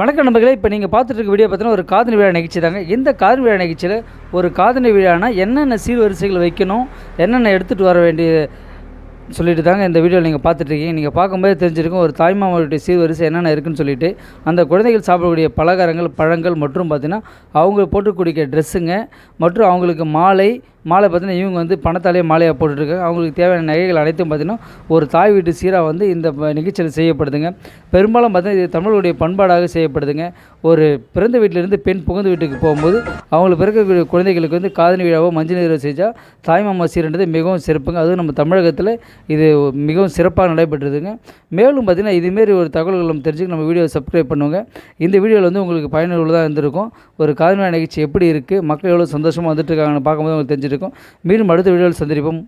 வணக்கம் நண்பர்களே. இப்போ நீங்கள் பார்த்துட்டு இருக்க வீடியோ பார்த்தீங்கன்னா ஒரு காதணி விழா நிகழ்ச்சி தாங்க. இந்த காதணி விழா நிகழ்ச்சியில் ஒரு காதணி விழானா என்னென்ன சீர்வரிசைகள் வைக்கணும், என்னென்ன எடுத்துகிட்டு வர வேண்டிய சொல்லிட்டு தாங்க இந்த வீடியோவில் நீங்கள் பார்த்துட்ருக்கீங்க. நீங்கள் பார்க்கும்போது தெரிஞ்சிருக்கும் ஒரு தாய்மாமனுடைய சீர்வரிசை என்னென்ன இருக்குன்னு சொல்லிட்டு. அந்த குழந்தைகள் சாப்பிடக்கூடிய பலகாரங்கள், பழங்கள் மற்றும் பார்த்திங்கன்னா அவங்க போட்டுக்கூடிய ட்ரெஸ்ஸுங்க மற்றும் அவங்களுக்கு மாலை பார்த்திங்கன்னா இவங்க வந்து பணத்தாலேயே மாலையாக போட்டுட்ருக்காங்க. அவங்களுக்கு தேவையான நகைகள் அனைத்தும் பார்த்திங்கன்னா ஒரு தாய் வீட்டு சீராக வந்து இந்த நிகழ்ச்சியில் செய்யப்படுதுங்க. பெரும்பாலும் பார்த்திங்கன்னா இது தமிழுடைய பண்பாடாக செய்யப்படுதுங்க. ஒரு பிறந்த வீட்டிலிருந்து பெண் புகுந்த வீட்டுக்கு போகும்போது அவங்களுக்கு பிறக்கக்கூடிய குழந்தைகளுக்கு வந்து காதணி விழாவோ மஞ்சள் நீரோ செஞ்சால் தாய்மாமா சீர்ன்றது மிகவும் சிறப்புங்க. அதுவும் நம்ம தமிழகத்தில் இது மிகவும் சிறப்பாக நடைபெற்றதுங்க. மேலும் பார்த்திங்கன்னா இதுமாரி ஒரு தகவல்கள் நம்ம தெரிஞ்சுக்க நம்ம வீடியோவை சப்ஸ்கிரைப் பண்ணுவோங்க. இந்த வீடியோவில் வந்து உங்களுக்கு பயனுள்ளதாக இருந்திருக்கும். ஒரு காதணி விழா நிகழ்ச்சி எப்படி இருக்குது, மக்கள் எவ்வளோ சந்தோஷமாக வந்துட்டு இருக்காங்கன்னு பார்க்கும்போது உங்களுக்கு தெரிஞ்சிருக்கும். மீண்டும் அடுத்த வீடியோவில் சந்திப்போம்.